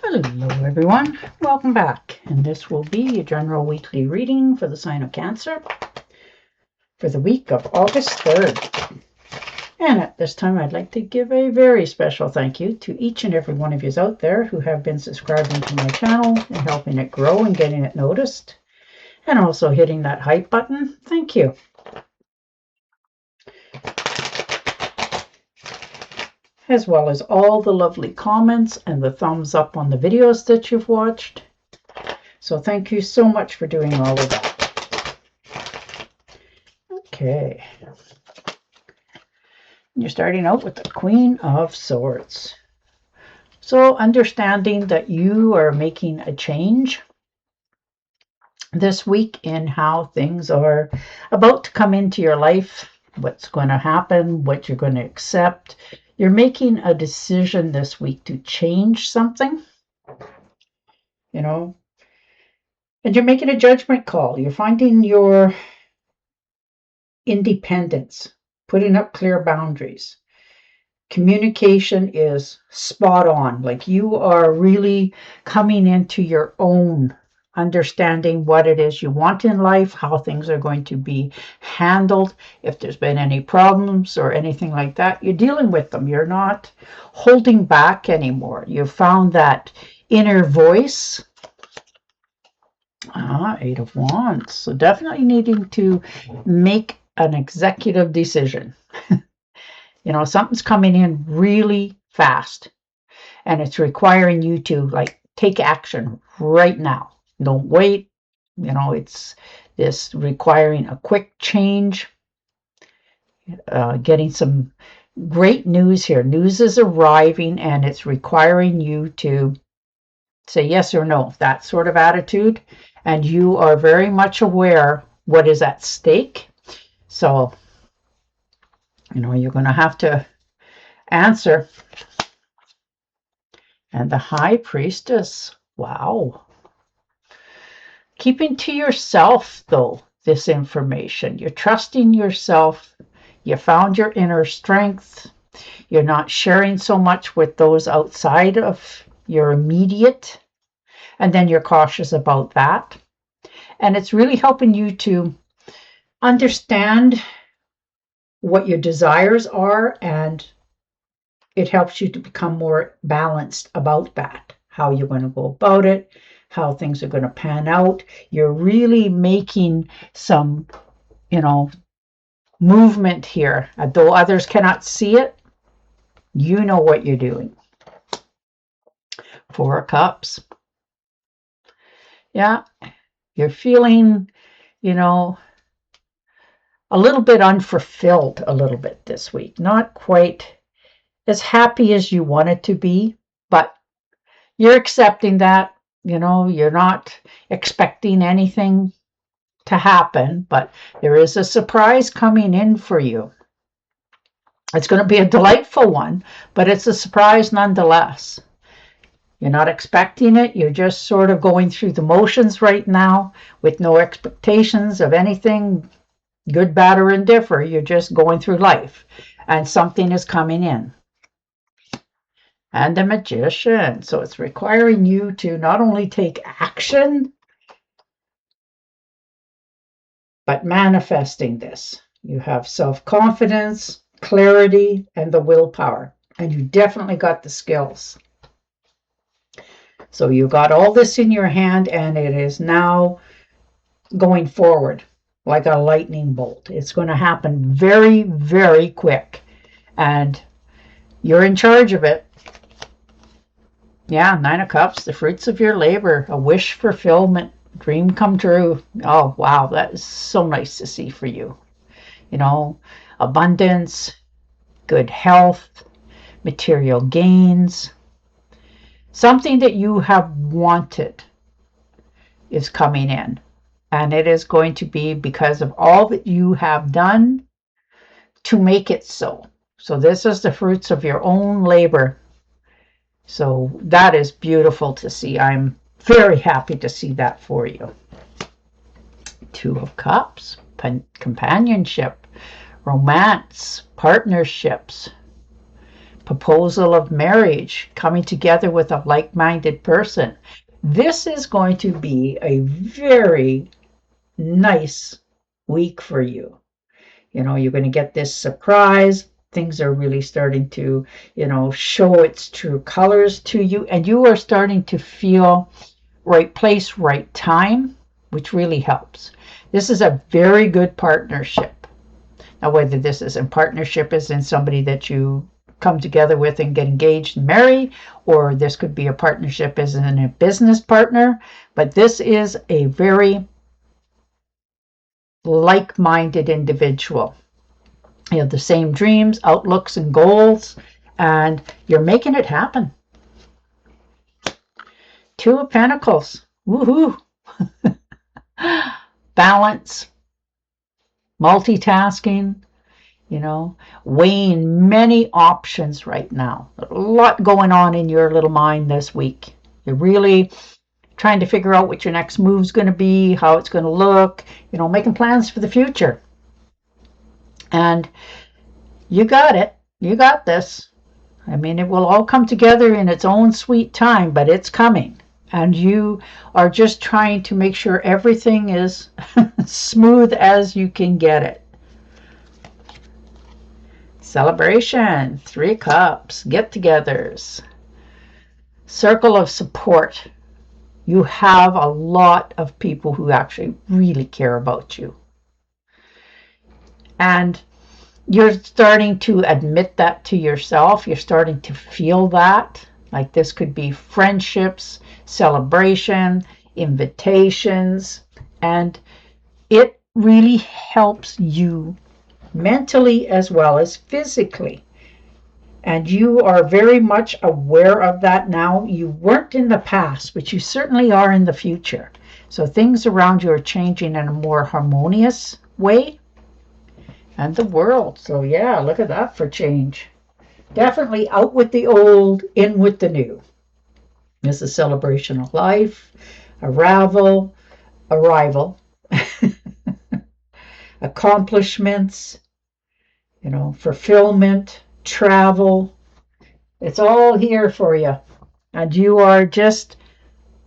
Hello everyone, welcome back, and this will be a general weekly reading for the sign of Cancer for the week of August 3rd. And at this time I'd like to give a very special thank you to each and every one of you out there who have been subscribing to my channel and helping it grow and getting it noticed, and also hitting that hype button. Thank you. As well as all the lovely comments and the thumbs up on the videos that you've watched. So thank you so much for doing all of that. Okay. You're starting out with the Queen of Swords. So understanding that you are making a change this week in how things are about to come into your life, what's going to happen, what you're going to accept. You're making a decision this week to change something, and you're making a judgment call. You're finding your independence, putting up clear boundaries. Communication is spot on. Like you are really coming into your own, understanding what it is you want in life, how things are going to be handled. If there's been any problems or anything like that, you're dealing with them. You're not holding back anymore. You've found that inner voice. Eight of Wands. So definitely needing to make an executive decision. Something's coming in really fast, and it's requiring you to take action right now. Don't wait. It's this requiring a quick change. Getting some great news here. News is arriving, and it's requiring you to say yes or no. That sort of attitude, and you are very much aware what is at stake. So, you're going to have to answer. And the High Priestess. Wow. Keeping to yourself, though, this information. You're trusting yourself. You found your inner strength. You're not sharing so much with those outside of your immediate. And then you're cautious about that. And it's really helping you to understand what your desires are, and it helps you to become more balanced about that, how you're going to go about it, how things are going to pan out. You're really making some, movement here. Though others cannot see it, you know what you're doing. Four of Cups. Yeah, you're feeling, a little bit unfulfilled a little bit this week. Not quite as happy as you want it to be, but you're accepting that. You're not expecting anything to happen, but there is a surprise coming in for you. It's going to be a delightful one, but it's a surprise nonetheless. You're not expecting it. You're just sort of going through the motions right now with no expectations of anything, good, bad, or indifferent. You're just going through life, and something is coming in. And the Magician. So it's requiring you to not only take action, but manifesting this. You have self-confidence, clarity, and the willpower. And you definitely got the skills. So you got all this in your hand, and it is now going forward like a lightning bolt. It's going to happen very, very quick. And you're in charge of it. Yeah, Nine of Cups, the fruits of your labor, a wish fulfillment, dream come true. Oh, wow, that is so nice to see for you. Abundance, good health, material gains. Something that you have wanted is coming in. And it is going to be because of all that you have done to make it so. So this is the fruits of your own labor. So that is beautiful to see. I'm very happy to see that for you. Two of Cups, companionship, romance, partnerships, proposal of marriage, coming together with a like-minded person. This is going to be a very nice week for you. You're going to get this surprise. Things are really starting to, show its true colors to you, and you are starting to feel right place, right time, which really helps. This is a very good partnership. Now, whether this is in partnership is in somebody that you come together with and get engaged and marry, or this could be a partnership as in a business partner, but this is a very like-minded individual. You have the same dreams, outlooks, and goals, and you're making it happen. Two of Pentacles. Woohoo! Balance, multitasking, weighing many options right now. A lot going on in your little mind this week. You're really trying to figure out what your next move's going to be, how it's going to look, making plans for the future. And you got it. You got this. I mean, it will all come together in its own sweet time, but it's coming. And you are just trying to make sure everything is smooth as you can get it. Celebration, 3 cups, get-togethers, circle of support. You have a lot of people who actually really care about you. And you're starting to admit that to yourself. You're starting to feel that. Like this could be friendships, celebration, invitations, and it really helps you mentally as well as physically. And you are very much aware of that now. You weren't in the past, but you certainly are in the future. So things around you are changing in a more harmonious way. And the world. So yeah, look at that for change. Definitely out with the old, in with the new. This is a celebration of life, arrival, accomplishments, fulfillment, travel. It's all here for you. And you are just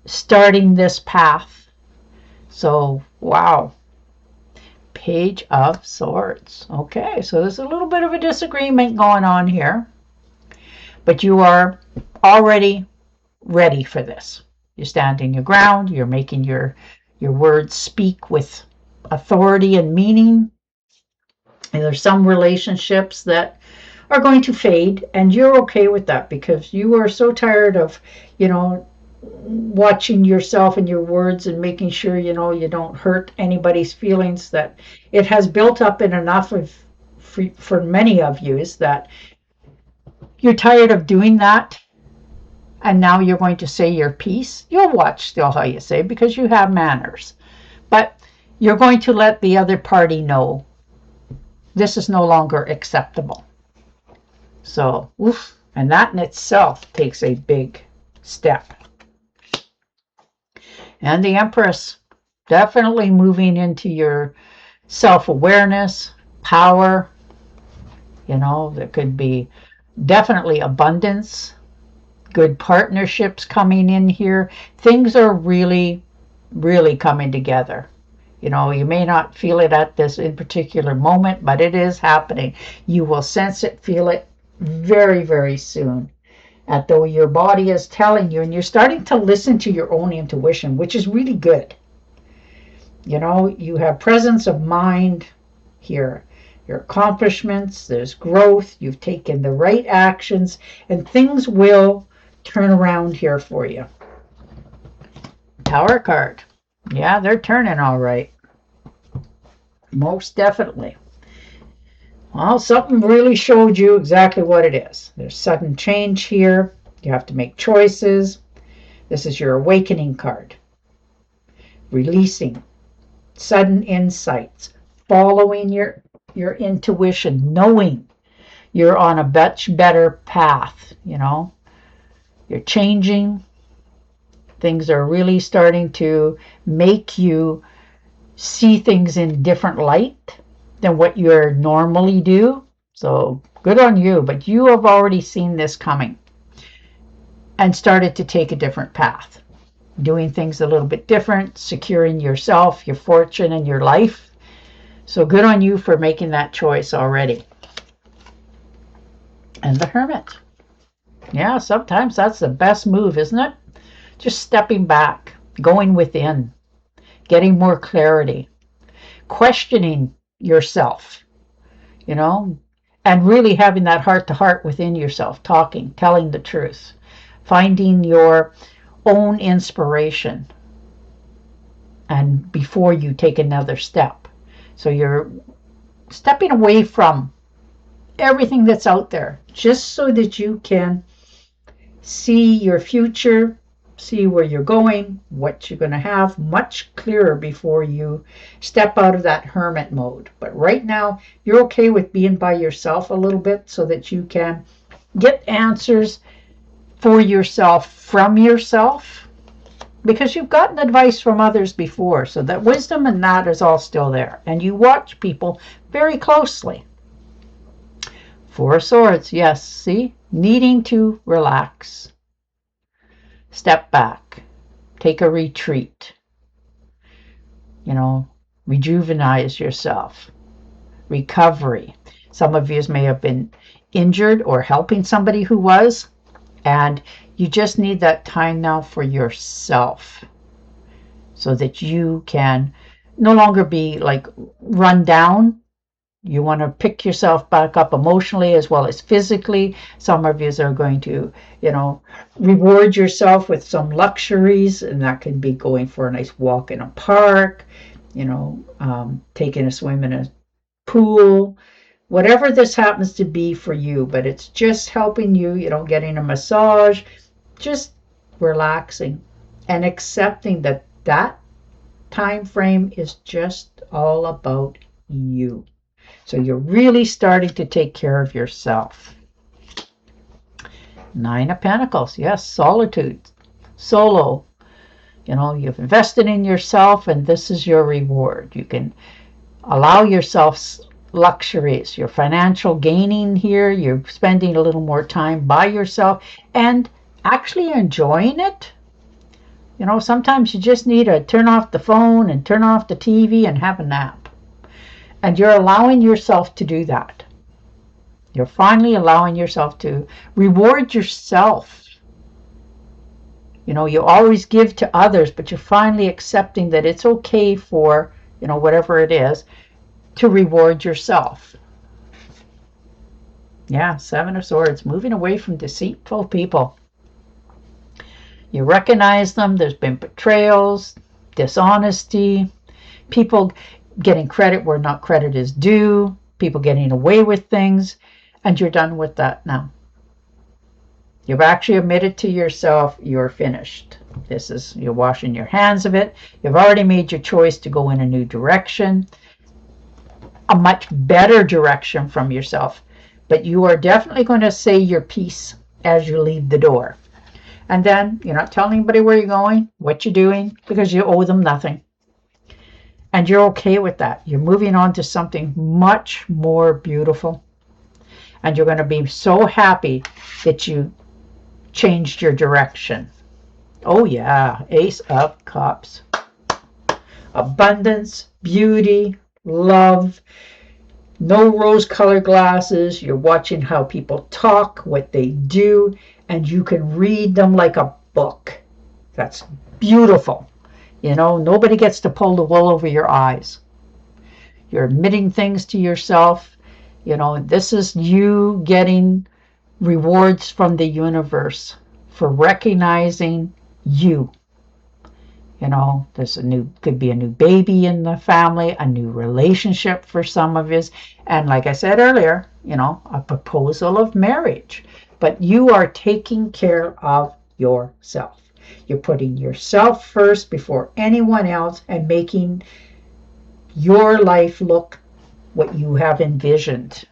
starting this path. So, wow. Page of Swords. Okay, so there's a little bit of a disagreement going on here. But you are already ready for this. You're standing your ground. You're making your words speak with authority and meaning. And there's some relationships that are going to fade, and you're okay with that because you are so tired of, watching yourself and your words and making sure, you don't hurt anybody's feelings, that it has built up in enough of for many of you is that you're tired of doing that. And now you're going to say your piece. You'll watch still how you say because you have manners. But you're going to let the other party know this is no longer acceptable. So, oof, and that in itself takes a big step. And the Empress, definitely moving into your self-awareness, power. There could be definitely abundance, good partnerships coming in here. Things are really, really coming together. You may not feel it at this in particular moment, but it is happening. You will sense it, feel it very, very soon. As though your body is telling you, and you're starting to listen to your own intuition, which is really good. You have presence of mind here. Your accomplishments, there's growth, you've taken the right actions, and things will turn around here for you. Tower card. Yeah, they're turning all right. Most definitely. Well, something really showed you exactly what it is. There's sudden change here. You have to make choices. This is your awakening card. Releasing. Sudden insights. Following your intuition. Knowing you're on a much better path, You're changing. Things are really starting to make you see things in different light than what you normally do. So Good on you, but you have already seen this coming and started to take a different path, doing things a little bit different, securing yourself, your fortune, and your life. So good on you for making that choice already. And the Hermit. Yeah, sometimes that's the best move, isn't it? Just stepping back, going within, getting more clarity, questioning yourself, and really having that heart-to-heart within yourself, talking, telling the truth, finding your own inspiration, and before you take another step. So you're stepping away from everything that's out there, just so that you can see your future, see where you're going, what you're going to have much clearer before you step out of that hermit mode. But right now, you're okay with being by yourself a little bit so that you can get answers for yourself from yourself, because you've gotten advice from others before. So that wisdom and that is all still there. And you watch people very closely. Four of Swords, yes, see? Needing to relax. Step back. Take a retreat. Rejuvenate yourself. Recovery. Some of you may have been injured or helping somebody who was, and you just need that time now for yourself so that you can no longer be like run down. You want to pick yourself back up emotionally as well as physically. Some of you are going to, reward yourself with some luxuries, and that can be going for a nice walk in a park, taking a swim in a pool, whatever this happens to be for you. But it's just helping you, getting a massage, just relaxing and accepting that that time frame is just all about you. So you're really starting to take care of yourself. Nine of Pentacles. Yes, solitude. Solo. You've invested in yourself, and this is your reward. You can allow yourself luxuries. You're financial gaining here. You're spending a little more time by yourself and actually enjoying it. Sometimes you just need to turn off the phone and turn off the TV and have a nap. And you're allowing yourself to do that. You're finally allowing yourself to reward yourself. You always give to others, but you're finally accepting that it's okay for, whatever it is, to reward yourself. Yeah, Seven of Swords, moving away from deceitful people. You recognize them. There's been betrayals, dishonesty, people getting credit where not credit is due, people getting away with things, and you're done with that now. You've actually admitted to yourself you're finished. You're washing your hands of it. You've already made your choice to go in a new direction, a much better direction from yourself. But you are definitely going to say your piece as you leave the door. And then you're not telling anybody where you're going, what you're doing, because you owe them nothing. And you're okay with that. You're moving on to something much more beautiful. And you're going to be so happy that you changed your direction. Oh yeah, Ace of Cups. Abundance, beauty, love, no rose-colored glasses. You're watching how people talk, what they do, and you can read them like a book. That's beautiful. Nobody gets to pull the wool over your eyes. You're admitting things to yourself. This is you getting rewards from the universe for recognizing you. There's could be a new baby in the family, a new relationship for some of us. And like I said earlier, a proposal of marriage. But you are taking care of yourself. You're putting yourself first before anyone else and making your life look what you have envisioned.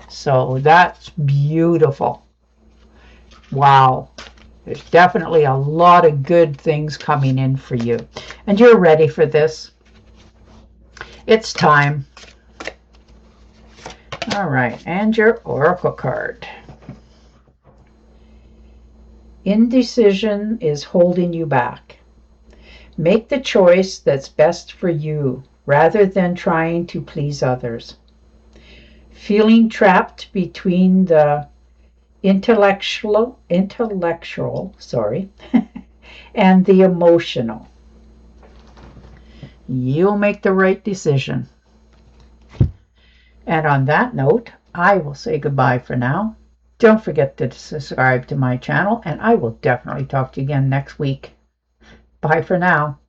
So that's beautiful. Wow. There's definitely a lot of good things coming in for you. And you're ready for this. It's time. All right, and your oracle card. Indecision is holding you back. Make the choice that's best for you rather than trying to please others. Feeling trapped between the intellectual, and the emotional. You'll make the right decision. And on that note, I will say goodbye for now. Don't forget to subscribe to my channel, and I will definitely talk to you again next week. Bye for now.